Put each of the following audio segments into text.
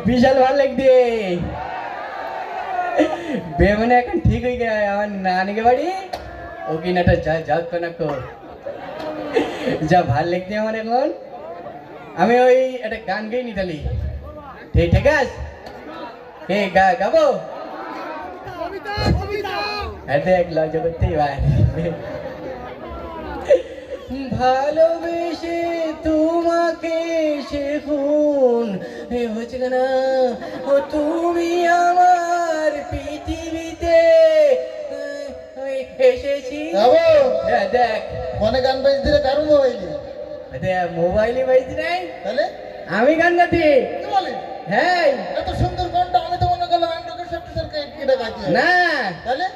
বিশাল ভালো লাগছে। বেমনে এখন ঠিক হয়ে গেছে আমার নানিকে বাড়ি ও কিনাটা যা যাক না কো যা ভাল লাগছে আমার এখন। আমি ওই একটা গান গেয়ে নিতালি ঠিক ঠিক আছে কে গাবো দেখ লজ্জা করতেই ভাই। ভালোবেসে তোমাকে শেখুন হচ্ছে না ও তুমি আমার পৃথিবীতে এসেছি। দেখ ফোনে গান বাজ দিলে কারণ মোবাইলে মোবাইলে বাজতে নাই তাহলে আমি গান গাতি। কি বলে হ্যাঁ এত সুন্দর গানটা আমি তো মনে করলাম অ্যান্ড্রয়েড সফটওয়্যার কেটে গাইতে না তাহলে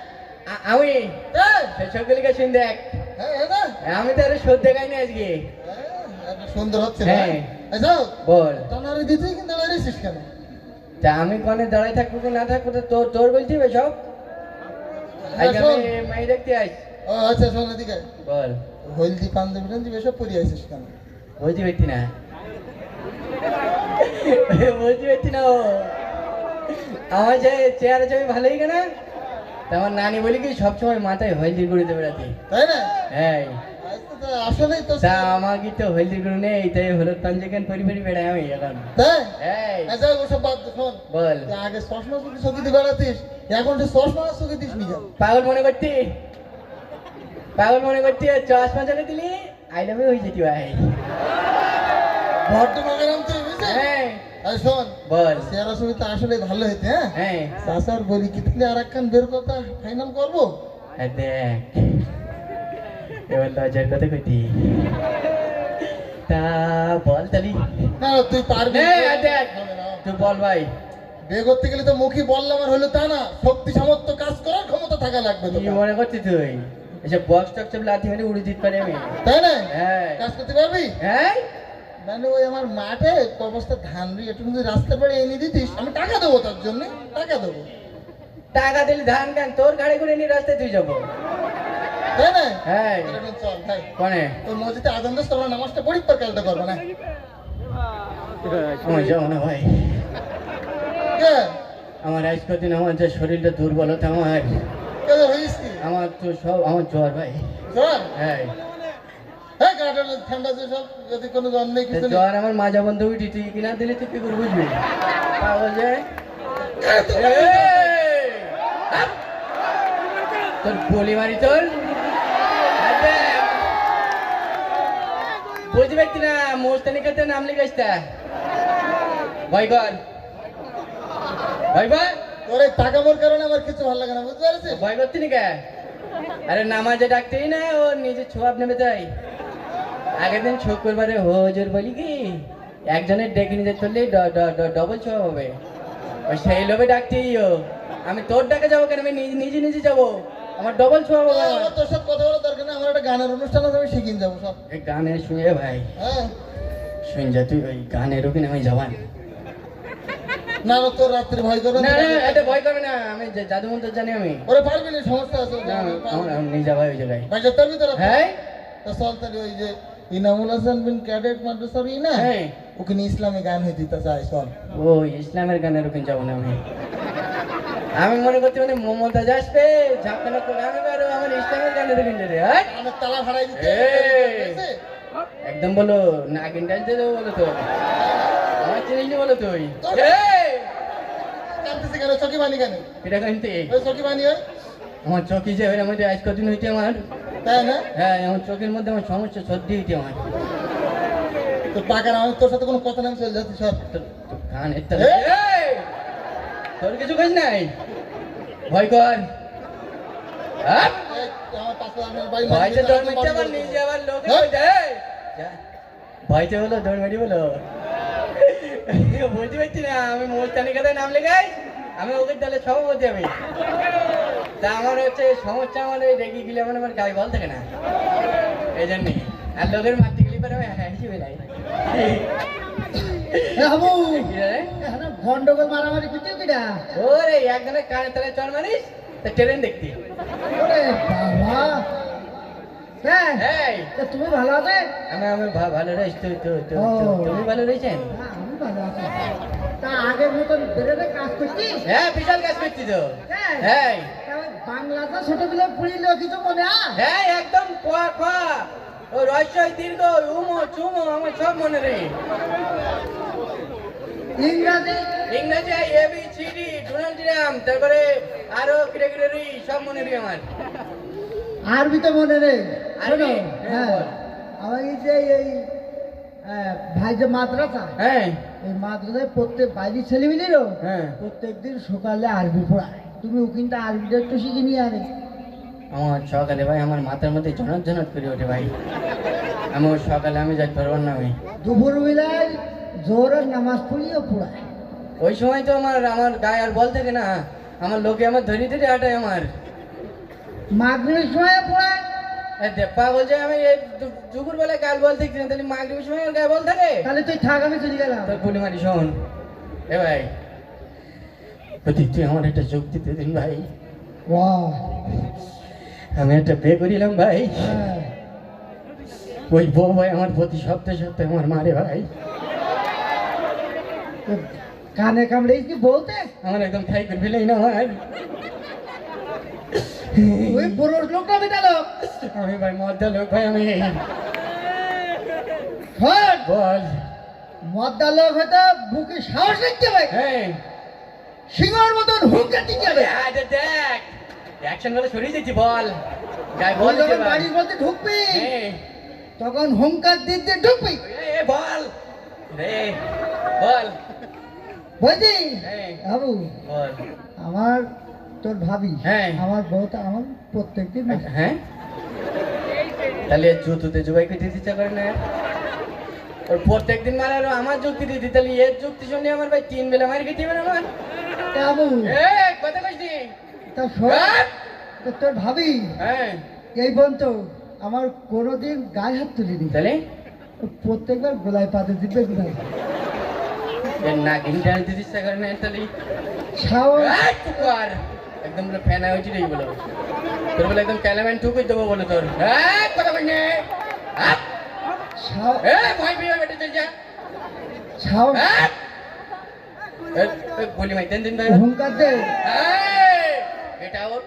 আমি হ্যাঁ সকলকে শুন দেখ আমি তো আরো সদ্য গাইনি আজকে সুন্দর হচ্ছে হ্যাঁ আচ্ছা বল তোমার দিতেই কিন্তু দাঁড়িয়েছিস কেন? তা আমি কনে দাঁড়াই থাকবো কি না থাকবো তো তোর তোর বলছি সব আজকে আমি মাই দেখতে আস। ও আচ্ছা শোন এদিকে বল হলদি পাঞ্জাবি টাঞ্জাবি এসব পরে আছিস কেন? বলতে পারছি না বলতে পারছি না ও আমার যে চেহারা ছবি ভালোই কেনা তা আমার নানি বলি কি সবসময় মাথায় হলদি গুঁড়ি দেবে রাতে তাই না? হ্যাঁ আসলেই তো তা আমাকে তো হলদি গুঁড়ো নেই তাই হলুদ পাঞ্জাকেন পরি পরি বেড়াই আমি এখন। তাই হ্যাঁ আচ্ছা ওসব বাদ দে, শোন বল আগে চশমা চুকি চকিতে বেড়াতিস এখন তো চশমা চকি দিস নি কেন? পাগল মনে করতি পাগল মনে করতি চশমা চলে দিলি আই লাভ ইউ হয়ে যেতি ভাই। ভদ্র প্রোগ্রাম তুই বুঝছিস? হ্যাঁ আরে শোন বল চেহারা ছবি তো আসলে ভালো হইতে হ্যাঁ হ্যাঁ চাচার বলি কি তুই আর একখান বের কথা ফাইনাল করবো? দেখ এবার লজ্জার কথা কইতি তা বল তালি না তুই পারবি দেখ তুই বল ভাই বিয়ে করতে গেলে তো মুখে বললাম আর হলো তা না শক্তি সামর্থ্য কাজ করার ক্ষমতা থাকা লাগবে তো কি মনে করছিস তুই এসব বক্স টক্স সব লাথি মেরে উড়ে দিতে পারি আমি তাই না? হ্যাঁ কাজ করতে পারবি? হ্যাঁ মানে ওই আমার মাঠে অবস্থা ধান রুই একটু যদি রাস্তা পেড়ে এনে দিতিস আমি টাকা দেবো তার জন্য টাকা দেবো। টাকা দিলি ধান গান তোর গাড়ি করে নিয়ে রাস্তায় তুই যাবো তাই না? হ্যাঁ তাহলে চল ভাই কোনে তোর মসজিদে আজান দিস তোমরা নামাজটা পড়ি পর কালটা করবো না আমার যাবো না ভাই কে আমার আজ কদিন আমার যে শরীরটা দুর্বলতা আমার কে হইস কি আমার তো সব আমার জ্বর ভাই জ্বর? হ্যাঁ হ্যাঁ গাটা ঠান্ডা যে সব যদি কোনো জ্বর নেই কিছু নেই জ্বর আমার মাজা বন্ধ উঠি তুই কিনা দিলে তুই কি করে বুঝবি পাগল যে তোর বলি মারি তোর বুঝতে পারছি না মোস্তানি করতে নাম লিখাইছে ভয় কর ভয় কর তোর এই টাকামোর কারণে আমার কিছু ভালো লাগে না বুঝতে পারছিস? ভয় করছি না কে আরে নামাজে ডাকতেই না ও নিজে ছোয়াব নেবে তাই আগের দিন শুক্রবারে হজুর বলি কি একজনের ডেকে নিতে চললেই ডবল ছোয়াব হবে ওই সেই লোভে ডাকতেই ও আমি তোর ডাকে যাবো কেন আমি নিজে নিজে যাবো আমার ডবল ছোয়াব হবে আমার তোর সাথে কথা বলার দরকার নেই আমার একটা গানের অনুষ্ঠান আছে আমি শিখিয়ে যাবো সব এই গানে শুনে ভাই হ্যাঁ শুন যা তুই ওই গানের ওখানে আমি যাবান না না তোর রাত্রে ভয় করে না না এটা ভয় করবে না আমি জাদু মন্ত্র জানি আমি ওরে পারবি না সমস্যা আছে না আমার নিয়ে যাবো ওই জায়গায় ভাই যেতে পারবি তোরা? হ্যাঁ তো চল তাহলে ওই যে ইনামুল হাসান বিন ক্যাডেট মাদ্রাসার না হ্যাঁ ওখানে ইসলামী গান হয়ে দিতে চাই চল ও ইসলামের গানের ওখানে যাবো না আমি আমি মনে করছি মানে মমতাজ আসবে ঝাপখানা করে আমি বেরো আমার ইসলামের গানের ওখানে রে হ্যাঁ আমার তালা ভাড়াই দিতে এই। একদম বলো নাগিন ডান্স দিয়ে দেবো বলো তো আমার চিনিস বলো তুই কাঁদতেছি কেন চকি বানি কেন এটা কিন্তু ওই চকি বানি হয় আমার চকি যে এর মধ্যে আজ কদিন হইতে আমার তাই না? হ্যাঁ আমার চোখের মধ্যে আমার সমস্যা সর্দি হইতে আমার তোর টাকা না তোর সাথে কোনো কথা না আমি চলে যাচ্ছি সর গান এটা তোর কিছু কাজ নাই ভয় কর হ্যাঁ এই, আমার পাশে আমার বাড়ি ভয়তে দৌড় মারতে আবার নিজে আবার লোকে কই দেয় ভয়তে বলো দৌড় মারি বলো বুঝতে পারছি না আমি মোস্তানি কথায় নাম লেখাই আমি ওকে তাহলে সভাপতি আমি তা আমার হচ্ছে সমস্যা আমার ওই রেগে গেলে আমার গায়ে বল থাকে না এই জন্যে আর লোকের মারতে গেলে পরে আমি হিসেবে নাই বাবু কি রে? গন্ডগোল মারামারি করতে কিনা ওরে একজনের কানে তালে চল মারিস তা ট্রেন দেখতি ওরে বাবা হ্যাঁ এই তুমি ভালো আছে আমি ভালো রয়েছি তুমি ভালো রয়েছেন আমি ভালো আছি তা আগের মতন বেরোতে কাজ করছিস? হ্যাঁ বিশাল কাজ করছি তো। হ্যাঁ। হ্যাঁ তা ওই বাংলাতে ছোটগুলো পড়িলেও কিছু মনে হয়? হ্যাঁ একদম কোয়া কোয়া ও রহস্যই দীর্ঘ উমো চুমো আমার সব মনে রে। ইংরাজি? ইংরেজি ABCD ডোনাল্ড ট্রাম্প তারপরে আরো ক্রিকেটারি সব মনে রে আমার। আরবি তো মনে নেই। আরবি? শোনো, হ্যাঁ, হ্যাঁ বল। আমার এই যে এই ভাই যে মাদ্রাসা, হ্যাঁ এই মাদ্রাসায় প্রত্যেক বাইরের ছেলেমেয়েরও হ্যাঁ প্রত্যেকদিন সকালে আরবি পড়ায়। তুমি ওখানটা আরবিটা একটু শিখে নিয়ে আনে। আমার সকালে ভাই আমার মাথার মধ্যে ঝনক ঝনক করে ওঠে ভাই। আমার সকালে আমি যাই পারবার না আমি। দুপুর বেলায় জোহরের নামাজ পড়িও পড়ায়। ওই সময় তো আমার আমার গায়ে আর বল থাকে না, আমার লোকে আমার ধরে ধরে হাঁটায় আমার। মাগরিবের সময় পড়ায়। পাগল যে আমি এই দুপুর বেলায় গাল বল থাকছি না, তাহলে মাগরিবের সময় আমার গায়ে বল থাকে? তাহলে তুই থাক, আমি চলে গেলাম। তোর পুলি মারি শোন এ ভাই, তুই আমার একটা যোগ দিতে দিন ভাই। বাহ, আমি একটা বিয়ে করিলাম ভাই, হ্যাঁ। ওই বউ ভাই আমার প্রতি সপ্তাহে সপ্তাহে আমার মারে ভাই। তো কানে কামড়ে কি বলতে? আমার একদম খাই করে ফেলেই না ভাই। ওই পুরুষ লোকটা বেটা লোক। আমি ভাই মদ্দা লোক ভাই আমি। হট, বল। মদ্দা লোক হয়তো বুকে সাহস রাখতে হবে, হ্যাঁ সিংহর মতন হুঙ্কার দিতে হবে। দেখ অ্যাকশন বলে সরিয়ে দিচ্ছি, বল গায়ে তুই বল দিতে যখন ভাই। বাড়ির মধ্যে ঢুকবি হ্যাঁ তখন হুঙ্কার দিতে ঢুকবি। এ বল রে বল। বুঝলি হ্যাঁ বাবু? বল। আমার তোর ভাবি, হ্যাঁ। আমার বউটা আমার প্রত্যেকদিন হ্যাঁ তাহলে জুতুতে জুবাই করে দিতে ইচ্ছা করে না? ওর প্রত্যেকদিন মারে আর আমার যুক্তি দিতে, তাহলে এর যুক্তি শুনে আমার ভাই 3 বেলা মার খেতে হবে আমার। বাবু। এ কথা কইছি? তা শোন, তো তোর ভাবি হ্যাঁ এই পর্যন্ত আমার কোনোদিন গায়ে হাত তুলিনি। তাহলে ও প্রত্যেকবার গোলায় পাতে দিবে গোলায়। এর নাক ইন্টারনেট দিতে ইচ্ছা করে না তাহলে সাহস, এই টুকার একদম পুরো ফ্যান হয়েছিল এই বলো, তোর বলে একদম ক্যালামেন টুকুই দেবো বলে তোর। এই কথা কই নে সাহস, এ ভয় পেয়ে বেটা চল যা। সাহস, বলি ভাই দিন ভাই হুঙ্কার দে। এটা ওর